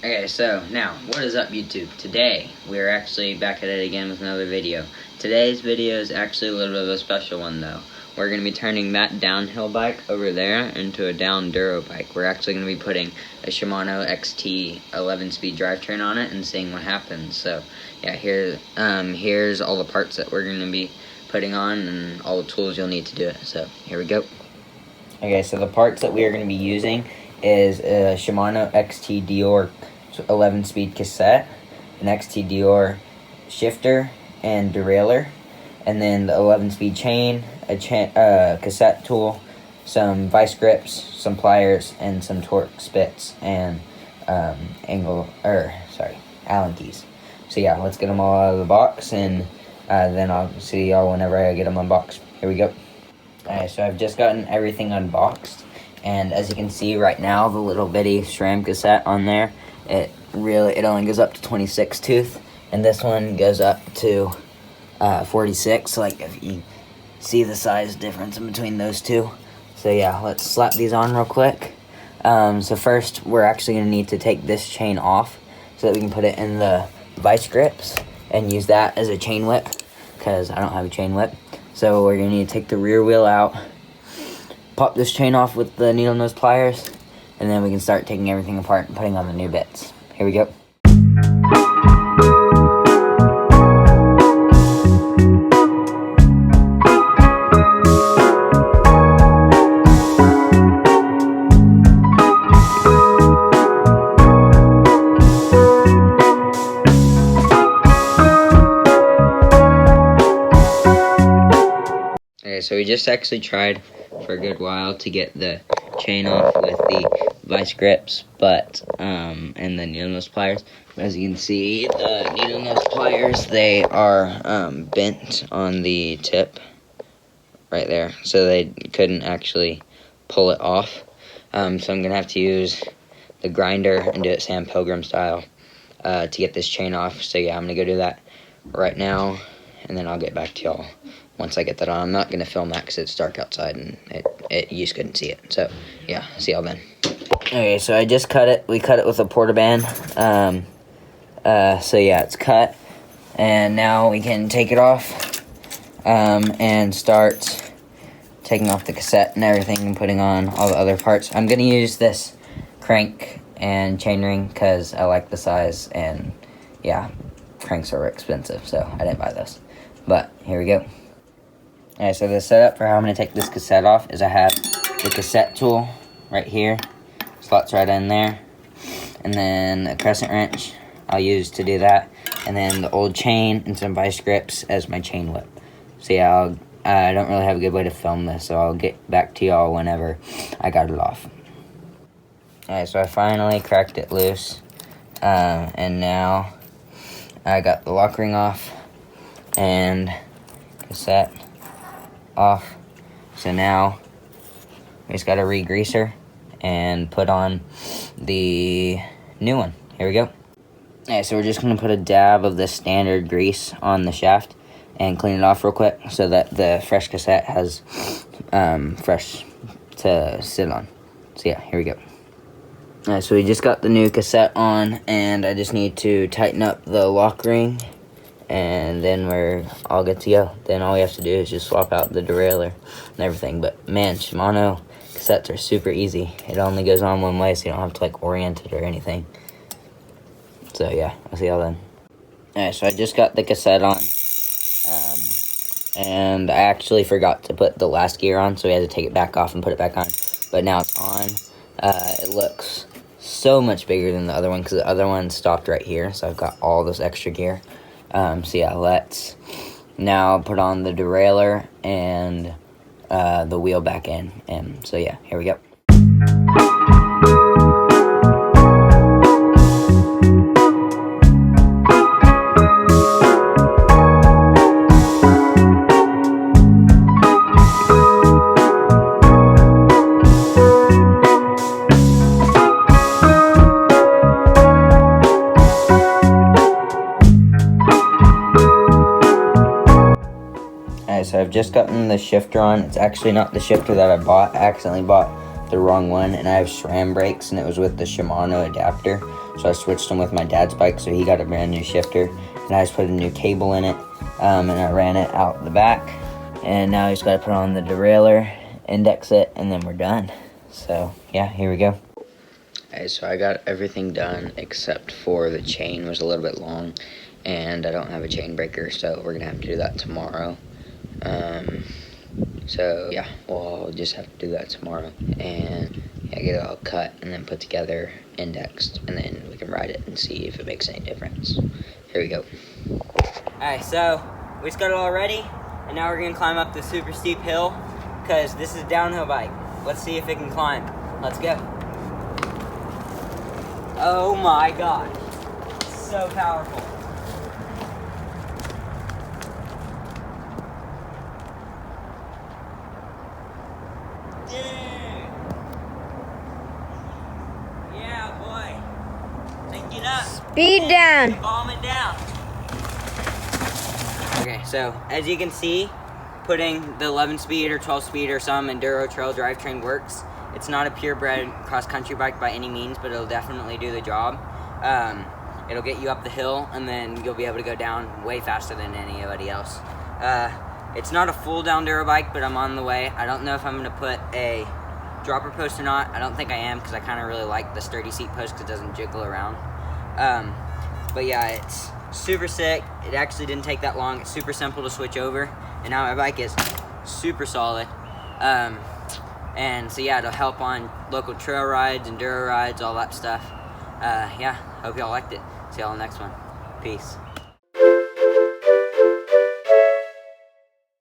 Okay, so now, what is up YouTube? Today, we're actually back at it again with another video. Today's video is actually a little bit of a special one though. We're going to be turning that downhill bike over there into a down Duro bike. We're actually going to be putting a Shimano XT 11-speed drivetrain on it and seeing what happens. So, yeah, here's all the parts that we're going to be putting on and all the tools you'll need to do it. So, here we go. Okay, so the parts that we are going to be using is a Shimano XT Deore 11-speed cassette, an XT Deore shifter and derailleur, and then the 11-speed chain, a cassette tool, some vice grips, some pliers, and some torque spits and Allen keys. So yeah, let's get them all out of the box, and then I'll see y'all whenever I get them unboxed. Here we go. Alright, so I've just gotten everything unboxed, and as you can see right now, the little bitty SRAM cassette on there, it only goes up to 26 tooth, and this one goes up to 46. Like, if you see the size difference in between those two. So yeah, let's slap these on real quick. So first, we're actually going to need to take this chain off so that we can put it in the vice grips and use that as a chain whip, because I don't have a chain whip. So we're going to need to take the rear wheel out, pop this chain off with the needle nose pliers, and then we can start taking everything apart and putting on the new bits. Here we go. Okay, so we just actually tried for a good while to get the chain off with the vice grips, and the needle nose pliers. As you can see, the needle nose pliers, they are bent on the tip right there, so they couldn't actually pull it off. So I'm gonna have to use the grinder and do it Sam Pilgrim style to get this chain off. So yeah, I'm gonna go do that right now, and then I'll get back to y'all once I get that on. I'm not going to film that because it's dark outside and you just couldn't see it. So, yeah, see y'all then. Okay, so I just cut it. We cut it with a Portaband. So, yeah, it's cut. And now we can take it off and start taking off the cassette and everything and putting on all the other parts. I'm going to use this crank and chainring because I like the size, and, yeah, cranks are expensive, so I didn't buy those. But, here we go. Alright, so the setup for how I'm going to take this cassette off is I have the cassette tool right here, slots right in there, and then a crescent wrench I'll use to do that, and then the old chain and some vice grips as my chain whip. So yeah, I don't really have a good way to film this, so I'll get back to y'all whenever I got it off. Alright, so I finally cracked it loose, and now I got the lock ring off and cassette off. So now we just got to re-greaser and put on the new one. Here we go. Alright, so we're just going to put a dab of the standard grease on the shaft and clean it off real quick so that the fresh cassette has fresh to sit on. So yeah, here we go. Alright, so we just got the new cassette on, and I just need to tighten up the lock ring, and then we're all good to go. Then all we have to do is just swap out the derailleur and everything. But man, Shimano cassettes are super easy. It only goes on one way, so you don't have to like orient it or anything. So yeah, I'll see y'all then. Alright, so I just got the cassette on, and I actually forgot to put the last gear on, so we had to take it back off and put it back on. But now it's on. It looks so much bigger than the other one because the other one stopped right here, so I've got all this extra gear. So yeah, let's now put on the derailleur and the wheel back in. And so yeah, here we go. So I've just gotten the shifter on. It's actually not the shifter that I bought. I accidentally bought the wrong one, and I have SRAM brakes, and it was with the Shimano adapter. So I switched him with my dad's bike, so he got a brand new shifter. And I just put a new cable in it, and I ran it out the back. And now he's got to put on the derailleur, index it, and then we're done. So yeah, here we go. Okay, so I got everything done except for the chain was a little bit long, and I don't have a chain breaker, so we're gonna have to do that tomorrow. So yeah, we'll just have to do that tomorrow, and yeah, get it all cut and then put together, indexed, and then we can ride it and see if it makes any difference. Here we go. Alright, so we just got it all ready, and now we're gonna climb up the super steep hill, because this is a downhill bike. Let's see if it can climb. Let's go. Oh my god, so powerful. Yeah, boy. Take it up. Speed down. Bomb it down. Okay, so as you can see, putting the 11-speed or 12-speed or some enduro trail drivetrain works. It's not a purebred cross-country bike by any means, but it'll definitely do the job. It'll get you up the hill, and then you'll be able to go down way faster than anybody else. It's not a full down enduro bike, but I'm on the way. I don't know if I'm going to put a dropper post or not. I don't think I am, because I kind of really like the sturdy seat post because it doesn't jiggle around. But yeah, it's super sick. It actually didn't take that long. It's super simple to switch over, and now my bike is super solid. And so yeah, it'll help on local trail rides, enduro rides, all that stuff. Yeah, hope y'all liked it. See y'all in the next one. Peace.